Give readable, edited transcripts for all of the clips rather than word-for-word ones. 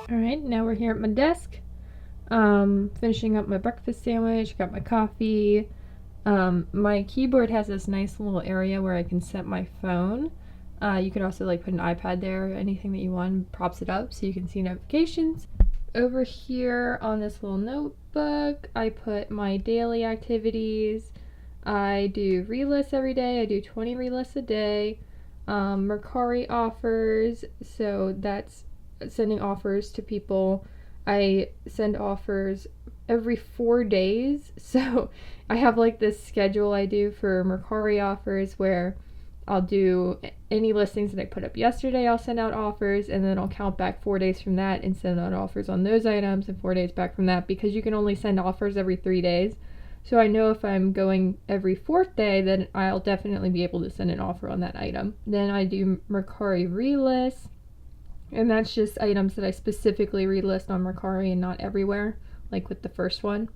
All right, now we're here at my desk, finishing up my breakfast sandwich, got my coffee. My keyboard has this nice little area where I can set my phone. You could also like put an iPad there, anything that you want, props it up so you can see notifications. Over here on this little notebook, I put my daily activities. I do relists every day. I do 20 relists a day. Mercari offers, so that's sending offers to people. I send offers every 4 days. So I have like this schedule I do for Mercari offers where I'll do any listings that I put up yesterday, I'll send out offers, and then I'll count back 4 days from that and send out offers on those items, and 4 days back from that, because you can only send offers every 3 days. So I know if I'm going every 4th day, then I'll definitely be able to send an offer on that item. Then I do Mercari relists, and that's just items that I specifically relist on Mercari and not everywhere, like with the first one.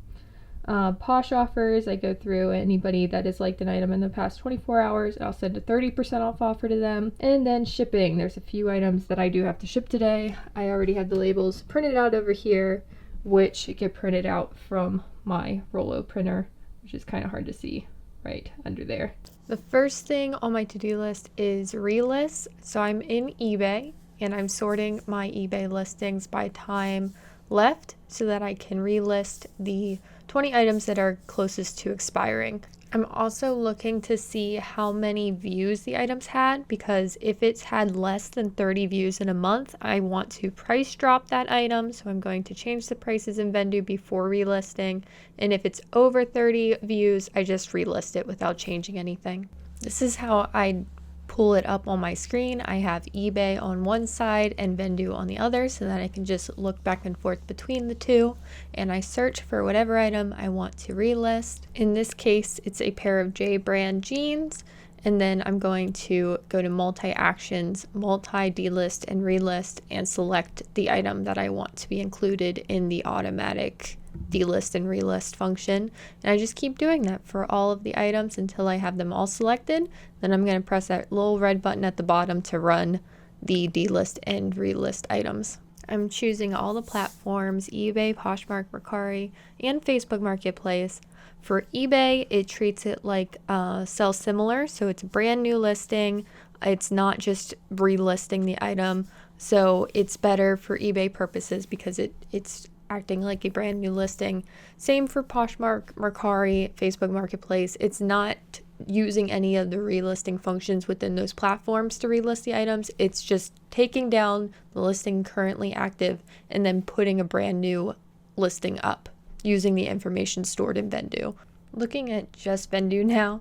Posh offers, I go through anybody that has liked an item in the past 24 hours, I'll send a 30% off offer to them. And then shipping, there's a few items that I do have to ship today. I already have the labels printed out over here, which get printed out from my Rollo printer, which is kind of hard to see right under there. The first thing on my to-do list is relists. So I'm in eBay and I'm sorting my eBay listings by time left so that I can relist the 20 items that are closest to expiring. I'm also looking to see how many views the items had, because if it's had less than 30 views in a month, I want to price drop that item. So I'm going to change the prices in Vendu before relisting. And if it's over 30 views, I just relist it without changing anything. This is how I pull it up on my screen. I have eBay on one side and Vendu on the other so that I can just look back and forth between the two, and I search for whatever item I want to relist. In this case, it's a pair of J brand jeans, and then I'm going to go to multi-actions, multi-delist and relist, and select the item that I want to be included in the automatic delist and relist function. And I just keep doing that for all of the items until I have them all selected. Then I'm going to press that little red button at the bottom to run the delist and relist items. I'm choosing all the platforms: eBay, Poshmark, Mercari, and Facebook Marketplace. For eBay, it treats it like sell similar, so it's a brand new listing. It's not just relisting the item, so it's better for eBay purposes because it's acting like a brand new listing. Same for Poshmark, Mercari, Facebook Marketplace. It's not using any of the relisting functions within those platforms to relist the items. It's just taking down the listing currently active and then putting a brand new listing up using the information stored in Vendu. Looking at just Vendu now,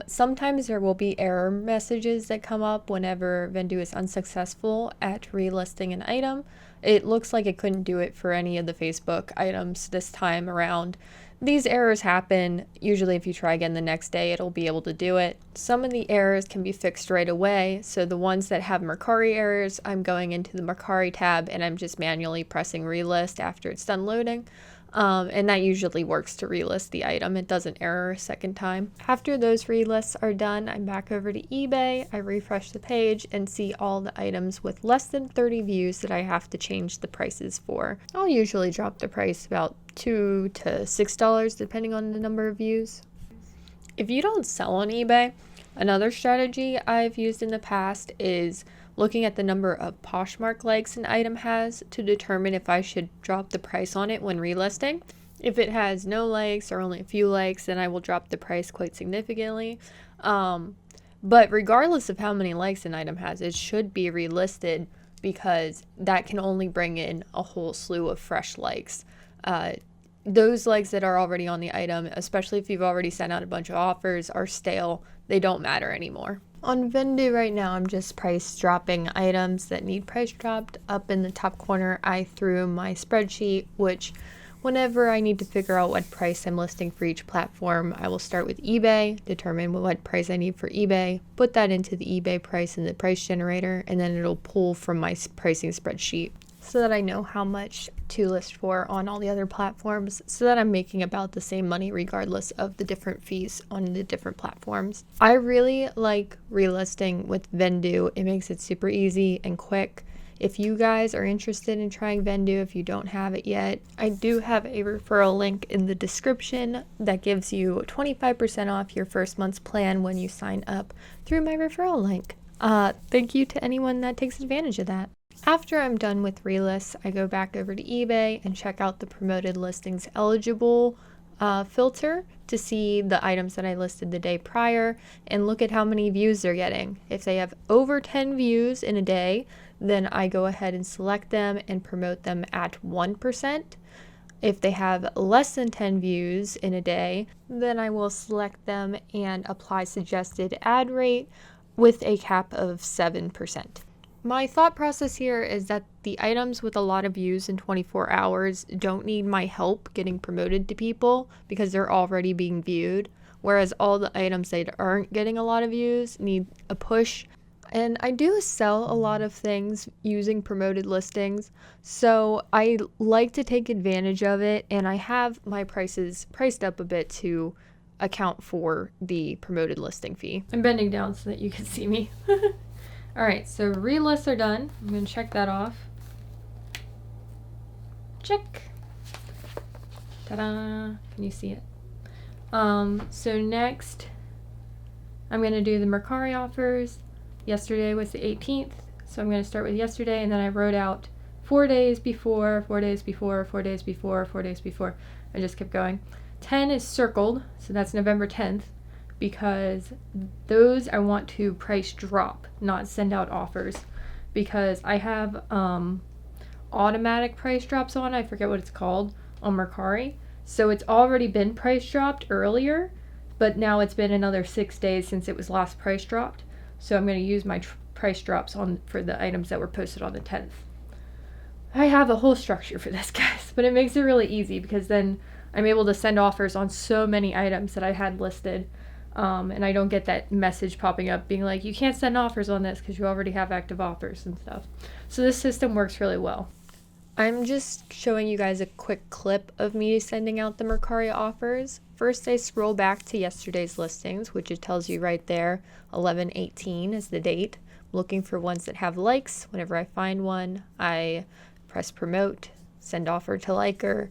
sometimes there will be error messages that come up whenever Vendu is unsuccessful at relisting an item. It looks like it couldn't do it for any of the Facebook items this time around. These errors happen. Usually if you try again the next day, it'll be able to do it. Some of the errors can be fixed right away. So the ones that have Mercari errors, I'm going into the Mercari tab and I'm just manually pressing relist after it's done loading. And that usually works to relist the item. It doesn't error a second time. After those relists are done, I'm back over to eBay. I refresh the page and see all the items with less than 30 views that I have to change the prices for. I'll usually drop the price about $2 to $6 depending on the number of views. If you don't sell on eBay, another strategy I've used in the past is looking at the number of Poshmark likes an item has to determine if I should drop the price on it when relisting. If it has no likes or only a few likes, then I will drop the price quite significantly. But regardless of how many likes an item has, it should be relisted because that can only bring in a whole slew of fresh likes. Those likes that are already on the item, especially if you've already sent out a bunch of offers, are stale. They don't matter anymore. On Vendu right now, I'm just price dropping items that need price dropped. Up in the top corner, I threw my spreadsheet, which whenever I need to figure out what price I'm listing for each platform, I will start with eBay, determine what price I need for eBay, put that into the eBay price in the price generator, and then it'll pull from my pricing spreadsheet so that I know how much to list for on all the other platforms, so that I'm making about the same money regardless of the different fees on the different platforms. I really like relisting with Vendu. It makes it super easy and quick. If you guys are interested in trying Vendoo, if you don't have it yet, I do have a referral link in the description that gives you 25% off your first month's plan when you sign up through my referral link. Thank you to anyone that takes advantage of that. After I'm done with relists, I go back over to eBay and check out the promoted listings eligible filter to see the items that I listed the day prior and look at how many views they're getting. If they have over 10 views in a day, then I go ahead and select them and promote them at 1%. If they have less than 10 views in a day, then I will select them and apply suggested ad rate with a cap of 7%. My thought process here is that the items with a lot of views in 24 hours don't need my help getting promoted to people because they're already being viewed, whereas all the items that aren't getting a lot of views need a push. And I do sell a lot of things using promoted listings, so I like to take advantage of it, and I have my prices priced up a bit to account for the promoted listing fee. I'm bending down so that you can see me. Alright, so relists are done. I'm going to check that off. Check. Ta-da! Can you see it? So next, I'm going to do the Mercari offers. Yesterday was the 18th, so I'm going to start with yesterday, and then I wrote out 4 days before, 4 days before, 4 days before, 4 days before. I just kept going. 10 is circled, so that's November 10th, because those I want to price drop, not send out offers, because I have automatic price drops on, I forget what it's called, on Mercari. So it's already been price dropped earlier, but now it's been another 6 days since it was last price dropped. So I'm going to use my price drops on for the items that were posted on the 10th. I have a whole structure for this, guys, but it makes it really easy because then I'm able to send offers on so many items that I had listed, and I don't get that message popping up being like, you can't send offers on this because you already have active offers and stuff. So this system works really well. I'm just showing you guys a quick clip of me sending out the Mercari offers. First, I scroll back to yesterday's listings, which it tells you right there, 11/18 is the date. I'm looking for ones that have likes. Whenever I find one, I press promote, send offer to liker,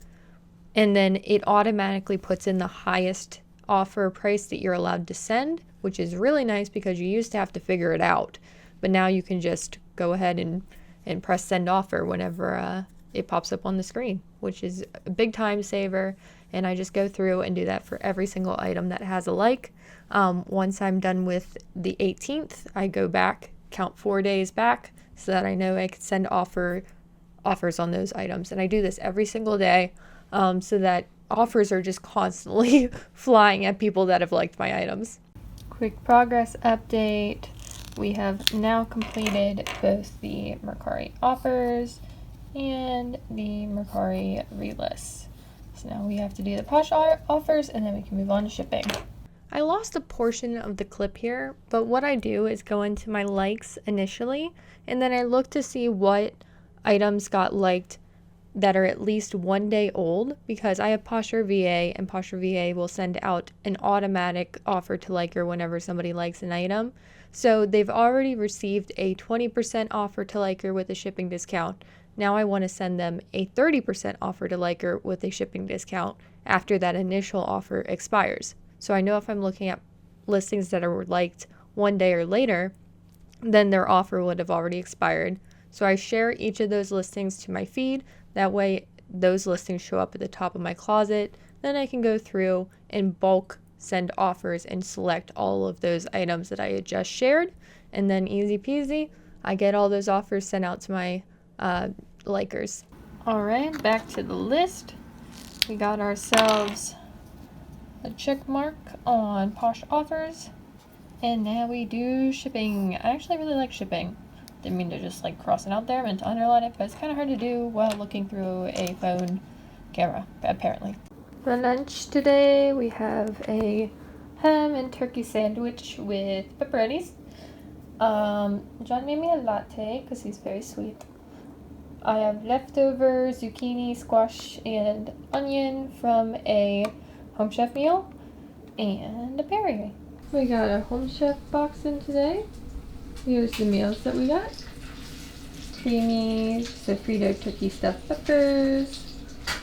and then it automatically puts in the highest offer price that you're allowed to send, which is really nice because you used to have to figure it out. But now you can just go ahead and press send offer whenever it pops up on the screen, which is a big time saver. And I just go through and do that for every single item that has a like. Once I'm done with the 18th, I go back, count 4 days back so that I know I can send offers on those items. And I do this every single day so that offers are just constantly flying at people that have liked my items. Quick progress update. We have now completed both the Mercari offers and the Mercari relists. So now we have to do the Posh offers and then we can move on to shipping. I lost a portion of the clip here, but what I do is go into my likes initially, and then I look to see what items got liked that are at least 1 day old, because I have Poshmark VA, and Poshmark VA will send out an automatic offer to liker whenever somebody likes an item. So they've already received a 20% offer to liker with a shipping discount. Now I want to send them a 30% offer to liker with a shipping discount after that initial offer expires. So I know if I'm looking at listings that are liked 1 day or later, then their offer would have already expired. So I share each of those listings to my feed. That way those listings show up at the top of my closet. Then I can go through and bulk send offers and select all of those items that I had just shared. And then easy peasy, I get all those offers sent out to my likers. Alright, back to the list. We got ourselves a check mark on Posh offers. And now we do shipping. I actually really like shipping. Didn't mean to just like cross it out there, meant to underline it, but it's kind of hard to do while looking through a phone camera, apparently. For lunch today, we have a ham and turkey sandwich with pepperonis. John made me a latte because he's very sweet. I have leftover zucchini, squash, and onion from a Home Chef meal, and a Perrier. We got a Home Chef box in today. Here's the meals that we got. creamy sofrito turkey stuffed peppers,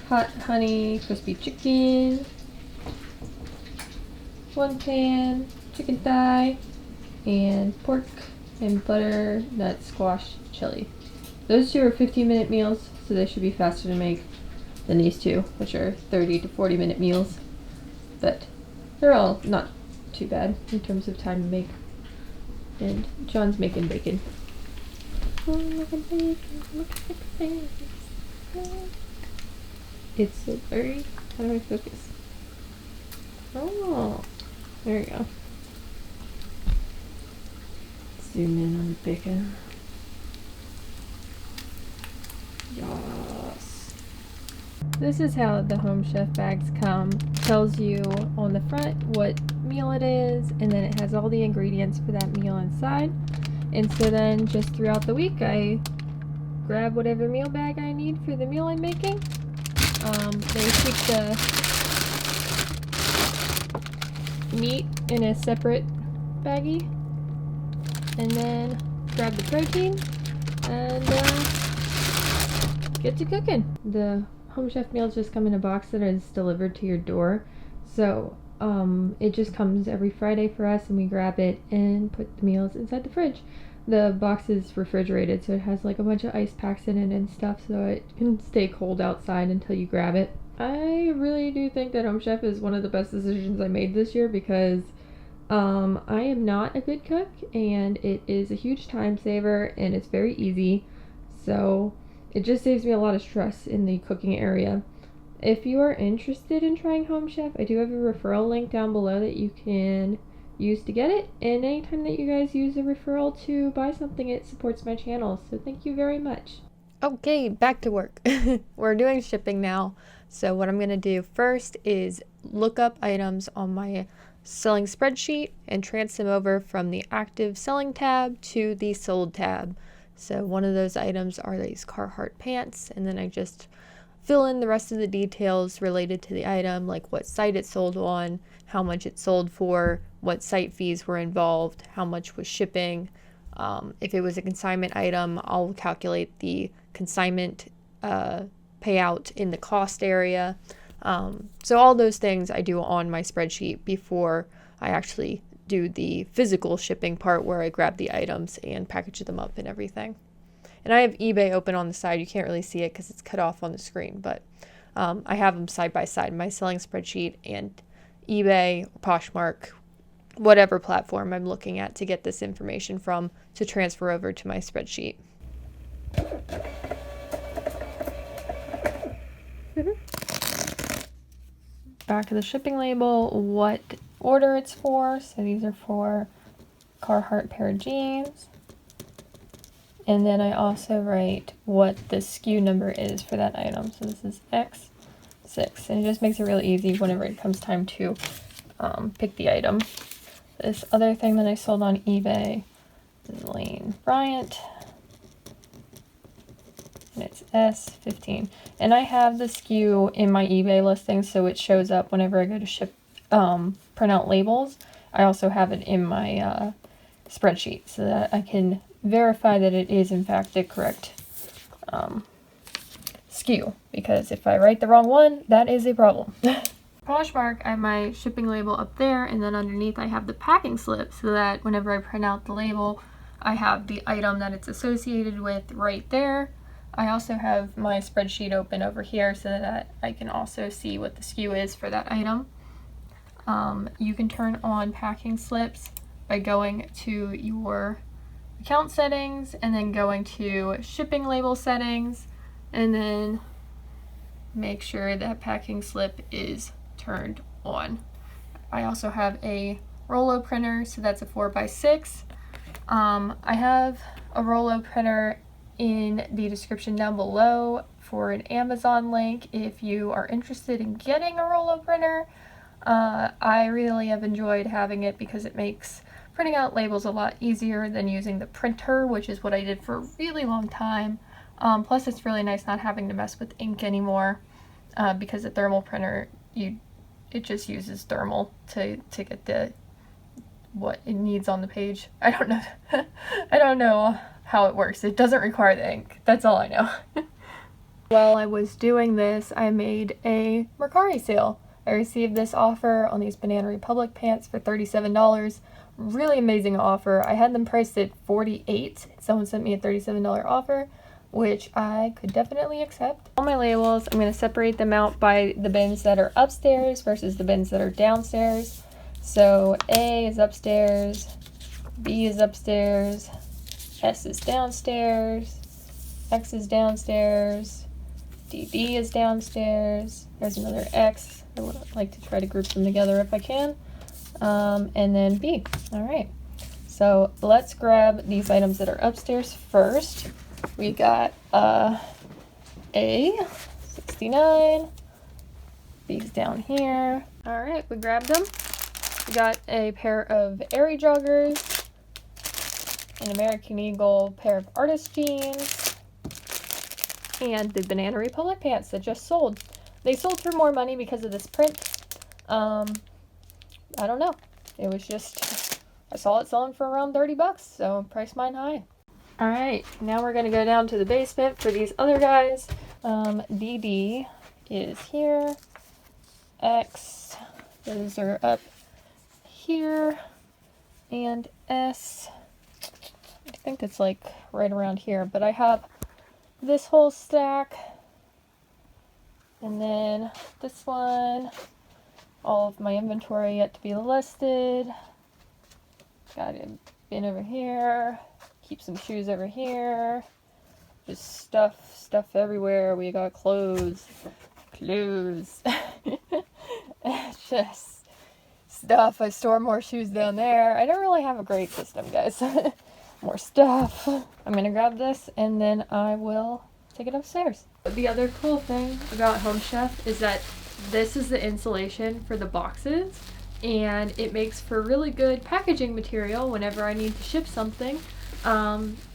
hot honey crispy chicken, 1 pan chicken thigh, and pork and butternut squash chili. Those 2 are 15-minute meals, so they should be faster to make than these 2, which are 30 to 40-minute meals. But they're all not too bad in terms of time to make. And John's making bacon. It's so blurry. How do I focus? Oh, there we go. Zoom in on the bacon. Yes. This is how the Home Chef bags come. Tells you on the front what meal it is, and then it has all the ingredients for that meal inside. And so then just throughout the week I grab whatever meal bag I need for the meal I'm making. They keep the meat in a separate baggie, and then grab the protein and get to cooking. The Home Chef meals just come in a box that is delivered to your door, so it just comes every Friday for us, and we grab it and put the meals inside the fridge. The box is refrigerated, so it has like a bunch of ice packs in it and stuff, so it can stay cold outside until you grab it. I really do think that Home Chef is one of the best decisions I made this year, because I am not a good cook, and it is a huge time saver, and it's very easy, so it just saves me a lot of stress in the cooking area. If you are interested in trying Home Chef, I do have a referral link down below that you can use to get it, and anytime that you guys use a referral to buy something, it supports my channel, so thank you very much. Okay, back to work. We're doing shipping now. So what I'm going to do first is look up items on my selling spreadsheet and transfer them over from the active selling tab to the sold tab. So one of those items are these Carhartt pants, and then I just fill in the rest of the details related to the item, like what site it sold on, how much it sold for, what site fees were involved, how much was shipping. If it was a consignment item, I'll calculate the consignment payout in the cost area. So all those things I do on my spreadsheet before I actually do the physical shipping part, where I grab the items and package them up and everything. And I have eBay open on the side. You can't really see it because it's cut off on the screen, but I have them side by side, my selling spreadsheet and eBay, Poshmark, whatever platform I'm looking at to get this information from, to transfer over to my spreadsheet. Back to the shipping label, what order it's for. So these are for Carhartt pair of jeans. And then I also write what the SKU number is for that item. So this is X6, and it just makes it really easy whenever it comes time to pick the item. This other thing that I sold on eBay is Lane Bryant, and it's S15. And I have the SKU in my eBay listing, so it shows up whenever I go to ship, print out labels. I also have it in my spreadsheet so that I can verify that it is in fact the correct SKU, because if I write the wrong one, that is a problem. Poshmark, I have my shipping label up there, and then underneath I have the packing slip, so that whenever I print out the label, I have the item that it's associated with right there. I also have my spreadsheet open over here so that I can also see what the SKU is for that item. You can turn on packing slips by going to your account settings and then going to shipping label settings, and then make sure that packing slip is turned on. I also have a Rollo printer, so that's a 4x6. I have a Rollo printer in the description down below for an Amazon link if you are interested in getting a Rollo printer. I really have enjoyed having it because it makes printing out labels a lot easier than using the printer, which is what I did for a really long time. Plus it's really nice not having to mess with ink anymore, because the thermal printer, it just uses thermal to get what it needs on the page. I don't know how it works. It doesn't require the ink. That's all I know. While I was doing this, I made a Mercari sale. I received this offer on these Banana Republic pants for $37. Really amazing offer. I had them priced at $48. Someone sent me a $37 offer, which I could definitely accept. All my labels, I'm going to separate them out by the bins that are upstairs versus the bins that are downstairs. So A is upstairs, B is upstairs, S is downstairs, X is downstairs, DD is downstairs, there's another X. I would like to try to group them together if I can. And then B. Alright, so let's grab these items that are upstairs first. We got A, 69, B's down here. Alright, we grabbed them. We got a pair of Aerie joggers, an American Eagle pair of artist jeans, and the Banana Republic pants that just sold. They sold for more money because of this print. I don't know. It was just, I saw it selling for around 30 bucks, so priced mine high. Alright, now we're going to go down to the basement for these other guys. DD is here. X, those are up here. And S, I think it's like right around here, but I have this whole stack. And then this one, all of my inventory yet to be listed. Got a bin over here. Keep some shoes over here. Just stuff everywhere. We got clothes. Just stuff. I store more shoes down there. I don't really have a great system, guys. More stuff. I'm gonna grab this and then I will take it upstairs. The other cool thing about Home Chef is that this is the insulation for the boxes, and it makes for really good packaging material whenever I need to ship something,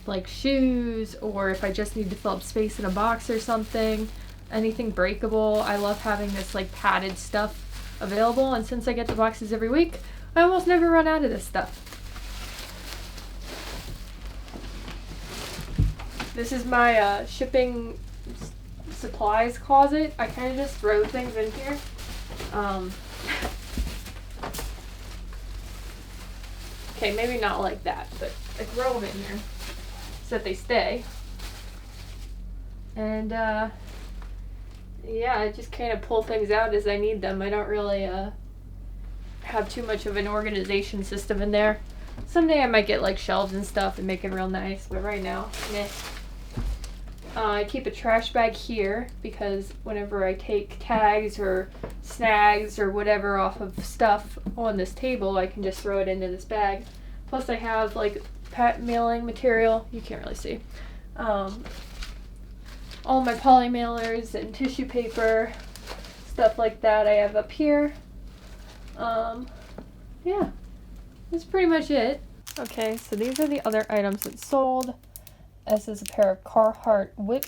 like shoes, or if I just need to fill up space in a box or something, anything breakable. I love having this like padded stuff available, and since I get the boxes every week, I almost never run out of this stuff. This is my shipping supplies closet. I kind of just throw things in here. Okay, maybe not like that, but I throw them in here so that they stay. And yeah, I just kind of pull things out as I need them. I don't really have too much of an organization system in there. Someday I might get like shelves and stuff and make it real nice, but right now, meh. I keep a trash bag here because whenever I take tags or snags or whatever off of stuff on this table, I can just throw it into this bag. Plus I have like mailing material, you can't really see. All my poly mailers and tissue paper, stuff like that I have up here. Yeah, that's pretty much it. Okay, so these are the other items that sold. This is a pair of Carhartt whip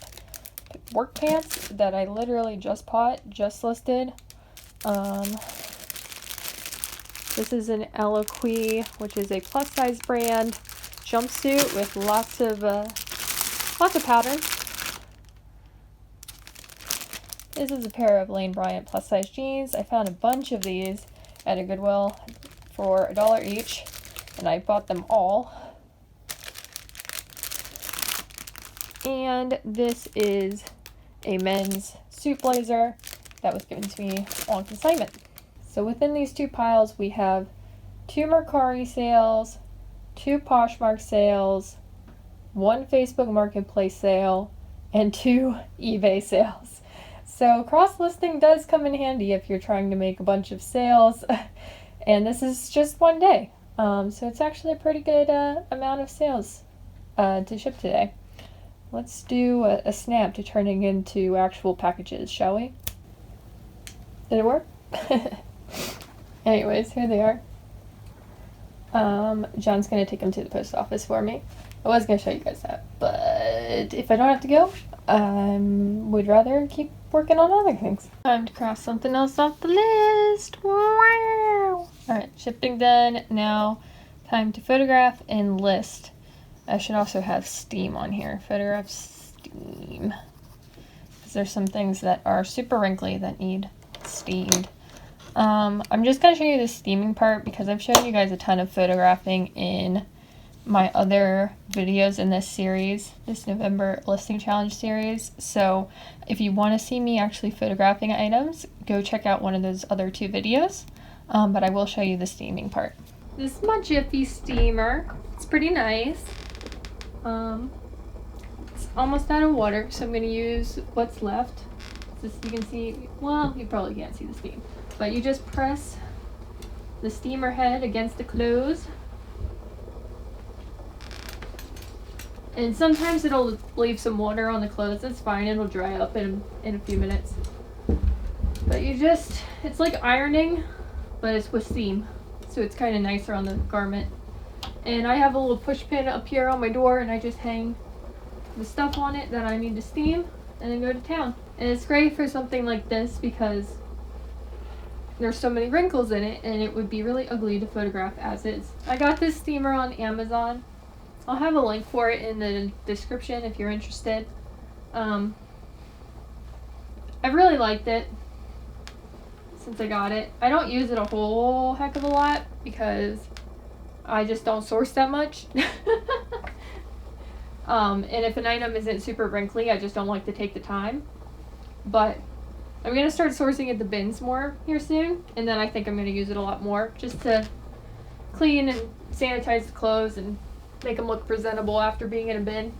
work pants that I literally just bought, just listed. This is an Eloquii, which is a plus size brand jumpsuit with lots of patterns. This is a pair of Lane Bryant plus size jeans. I found a bunch of these at a Goodwill for $1 each, and I bought them all. And this is a men's suit blazer that was given to me on consignment. So within these two piles we have 2 Mercari sales, 2 Poshmark sales, 1 Facebook Marketplace sale, and 2 eBay sales. So cross-listing does come in handy if you're trying to make a bunch of sales. And this is just one day. So it's actually a pretty good amount of sales to ship today. Let's do a snap to turning into actual packages, shall we? Did it work? Anyways, here they are. John's gonna take them to the post office for me. I was gonna show you guys that, but if I don't have to go, I would rather keep working on other things. Time to cross something else off the list. Wow! Alright, shipping done. Now, time to photograph and list. I should also have steam on here. Photograph steam. Because there's some things that are super wrinkly that need steamed. I'm just going to show you the steaming part because I've shown you guys a ton of photographing in my other videos in this series, this November listing challenge series. So if you want to see me actually photographing items, go check out one of those other 2 videos. But I will show you the steaming part. This is my Jiffy steamer. It's pretty nice. It's almost out of water, so I'm going to use what's left. This, you can see, well, you probably can't see the steam, but you just press the steamer head against the clothes. And sometimes it'll leave some water on the clothes. That's fine. It'll dry up in a few minutes. But you just, it's like ironing, but it's with steam. So it's kind of nicer on the garment. And I have a little push pin up here on my door, and I just hang the stuff on it that I need to steam and then go to town. And it's great for something like this because there's so many wrinkles in it, and it would be really ugly to photograph as is. I got this steamer on Amazon. I'll have a link for it in the description if you're interested. I've really liked it since I got it. I don't use it a whole heck of a lot because I just don't source that much. And if an item isn't super wrinkly, I just don't like to take the time. But I'm going to start sourcing at the bins more here soon, and then I think I'm going to use it a lot more just to clean and sanitize the clothes and make them look presentable after being in a bin.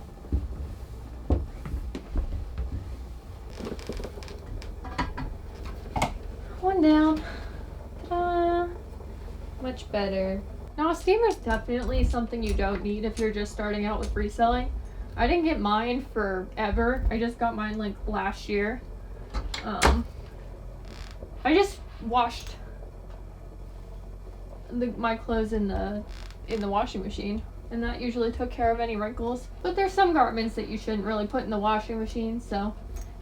One down. Much better. Now, a steamer is definitely something you don't need if you're just starting out with reselling. I didn't get mine forever. I just got mine like last year. I just washed my clothes in the washing machine, and that usually took care of any wrinkles. But there's some garments that you shouldn't really put in the washing machine, so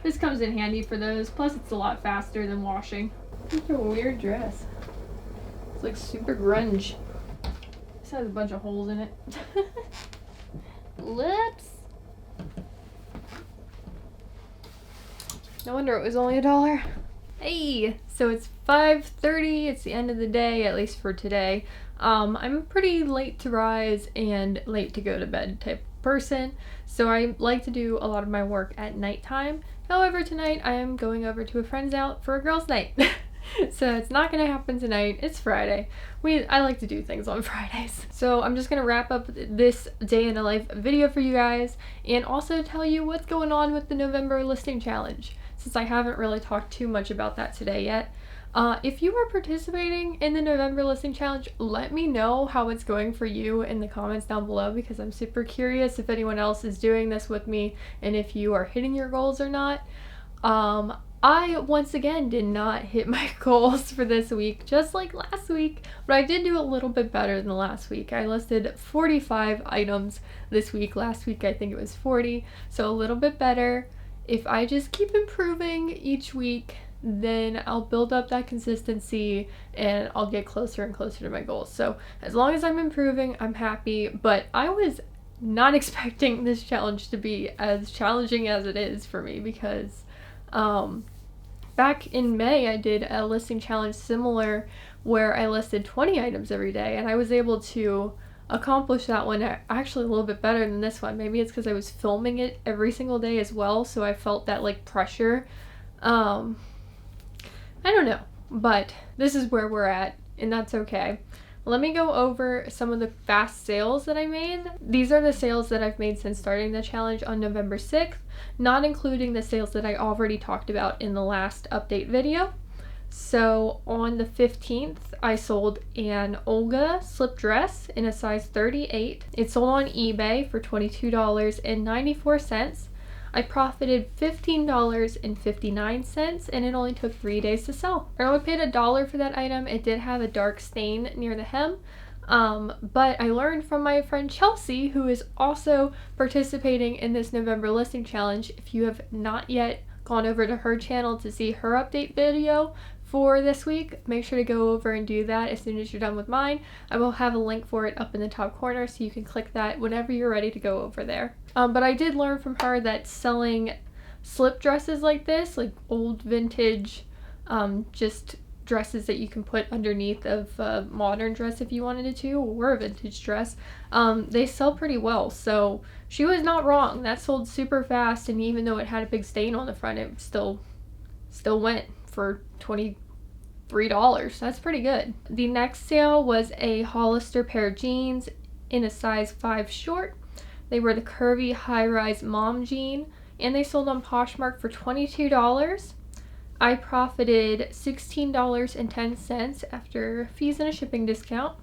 this comes in handy for those. Plus, it's a lot faster than washing. It's a weird dress. It's like super grunge. This has a bunch of holes in it. Whoops. No wonder it was only $1. Hey, so it's 5:30. It's the end of the day, at least for today. I'm pretty late to rise and late to go to bed type person, so I like to do a lot of my work at nighttime. However, tonight I am going over to a friend's out for a girls' night. So it's not gonna happen tonight. It's Friday. I like to do things on Fridays. So I'm just gonna wrap up this day in a life video for you guys and also tell you what's going on with the November listing challenge, since I haven't really talked too much about that today yet. If you are participating in the November listing challenge, let me know how it's going for you in the comments down below, because I'm super curious if anyone else is doing this with me and if you are hitting your goals or not. I, once again, did not hit my goals for this week, just like last week, but I did do a little bit better than last week. I listed 45 items this week. Last week, I think it was 40, so a little bit better. If I just keep improving each week, then I'll build up that consistency and I'll get closer and closer to my goals. So as long as I'm improving, I'm happy, but I was not expecting this challenge to be as challenging as it is for me, because back in May, I did a listing challenge similar where I listed 20 items every day, and I was able to accomplish that one actually a little bit better than this one. Maybe it's because I was filming it every single day as well, so I felt that like pressure. I don't know, but this is where we're at, and that's okay. Let me go over some of the fast sales that I made. These are the sales that I've made since starting the challenge on November 6th, not including the sales that I already talked about in the last update video. So on the 15th, I sold an Olga slip dress in a size 38. It sold on eBay for $22.94. I profited $15.59, and it only took 3 days to sell. I only paid $1 for that item. It did have a dark stain near the hem, but I learned from my friend Chelsea, who is also participating in this November listing challenge. If you have not yet gone over to her channel to see her update video for this week, make sure to go over and do that as soon as you're done with mine. I will have a link for it up in the top corner, so you can click that whenever you're ready to go over there. But I did learn from her that selling slip dresses like this, like old vintage, just dresses that you can put underneath of a modern dress if you wanted to, or a vintage dress, they sell pretty well. So she was not wrong. That sold super fast, and even though it had a big stain on the front, it still went for $23. That's pretty good. The next sale was a Hollister pair of jeans in a size 5 short. They were the curvy high-rise mom jean, and they sold on Poshmark for $22. I profited $16.10 after fees and a shipping discount,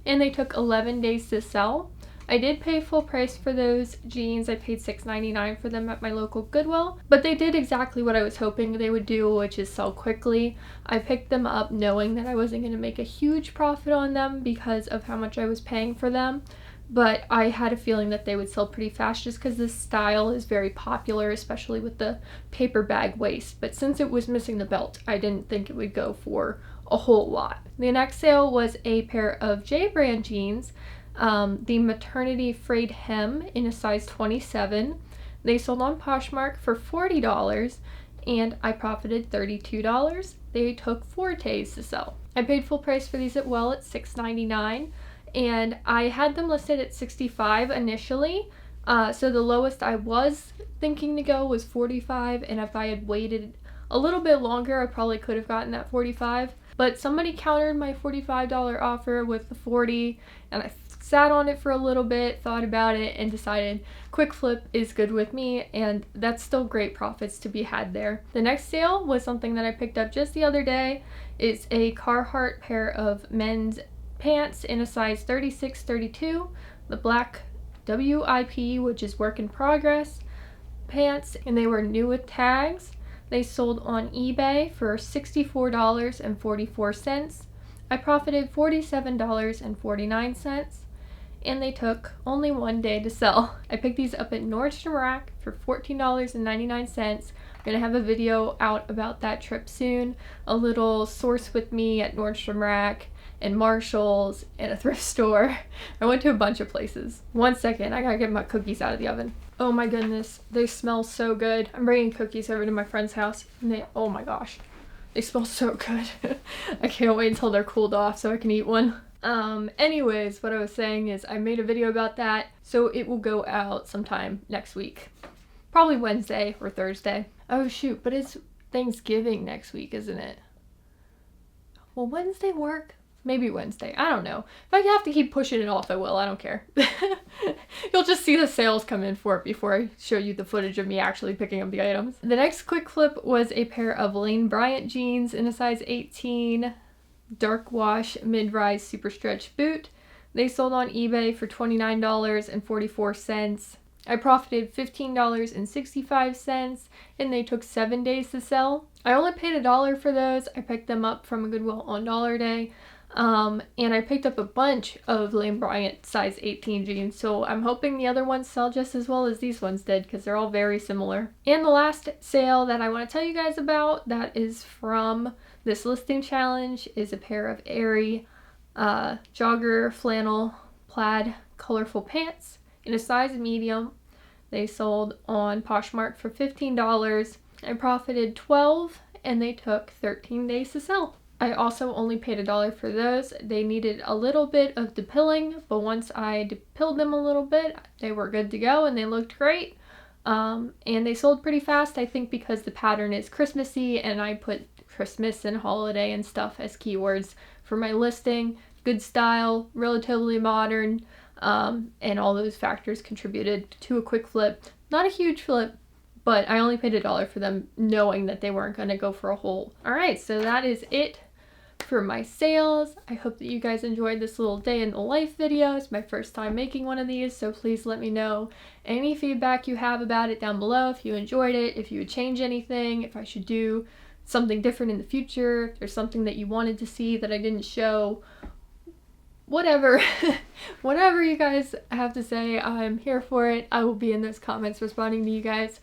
and they took 11 days to sell. I did pay full price for those jeans. I paid $6.99 for them at my local Goodwill, but they did exactly what I was hoping they would do, which is sell quickly. I picked them up knowing that I wasn't going to make a huge profit on them because of how much I was paying for them, but I had a feeling that they would sell pretty fast just because this style is very popular, especially with the paper bag waist. But since it was missing the belt, I didn't think it would go for a whole lot. The next sale was a pair of J brand jeans, the maternity frayed hem in a size 27. They sold on Poshmark for $40, and I profited $32. They took 4 days to sell. I paid full price for these at $6.99, and I had them listed at $65 initially. So the lowest I was thinking to go was $45, and if I had waited a little bit longer, I probably could have gotten that $45. But somebody countered my $45 offer with the $40, and I sat on it for a little bit, thought about it, and decided quick flip is good with me, and that's still great profits to be had there. The next sale was something that I picked up just the other day. It's a Carhartt pair of men's pants in a size 36-32, the black WIP, which is work in progress pants, and they were new with tags. They sold on eBay for $64.44. I profited $47.49, and they took only 1 day to sell. I picked these up at Nordstrom Rack for $14.99. I'm gonna have a video out about that trip soon. A little source with me at Nordstrom Rack and Marshall's and a thrift store. I went to a bunch of places. 1 second, I gotta get my cookies out of the oven. Oh my goodness, they smell so good. I'm bringing cookies over to my friend's house, and they, oh my gosh, they smell so good. I can't wait until they're cooled off so I can eat one. Anyways, what I was saying is I made a video about that, so it will go out sometime next week. Probably Wednesday or Thursday. Oh shoot, but it's Thanksgiving next week, isn't it? Will Wednesday work? Maybe Wednesday. I don't know. If I have to keep pushing it off, I will. I don't care. You'll just see the sales come in for it before I show you the footage of me actually picking up the items. The next quick flip was a pair of Lane Bryant jeans in a size 18, dark wash mid-rise super stretch boot. They sold on eBay for $29.44. I profited $15.65, and they took 7 days to sell. I only paid $1 for those. I picked them up from a Goodwill on Dollar Day. And I picked up a bunch of Lane Bryant size 18 jeans, so I'm hoping the other ones sell just as well as these ones did, because they're all very similar. And the last sale that I want to tell you guys about that is from this listing challenge is a pair of airy jogger flannel plaid colorful pants in a size medium. They sold on Poshmark for $15. I profited $12, and they took 13 days to sell. I also only paid $1 for those. They needed a little bit of depilling, but once I depilled them a little bit, they were good to go and they looked great. And they sold pretty fast, I think because the pattern is Christmassy and I put Christmas and holiday and stuff as keywords for my listing. Good style, relatively modern, and all those factors contributed to a quick flip. Not a huge flip, but I only paid $1 for them knowing that they weren't going to go for a whole. Alright, so that is it for my sales. I hope that you guys enjoyed this little day in the life video. It's my first time making one of these, so please let me know any feedback you have about it down below. If you enjoyed it, if you would change anything, if I should do something different in the future, if there's something that you wanted to see that I didn't show, whatever. Whatever you guys have to say, I'm here for it. I will be in those comments responding to you guys.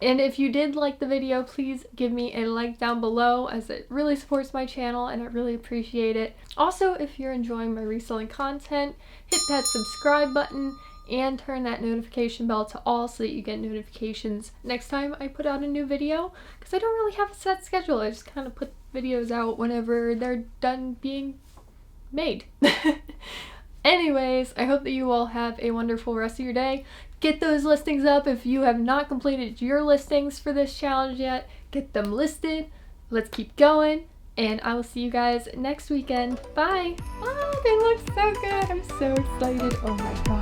And if you did like the video, please give me a like down below, as it really supports my channel and I really appreciate it. Also, if you're enjoying my reselling content, hit that subscribe button and turn that notification bell to all so that you get notifications next time I put out a new video, because I don't really have a set schedule. I just kind of put videos out whenever they're done being made. Anyways, I hope that you all have a wonderful rest of your day. Get those listings up. If you have not completed your listings for this challenge yet, get them listed. Let's keep going, and I will see you guys next weekend. Bye! Oh, they look so good. I'm so excited. Oh my god.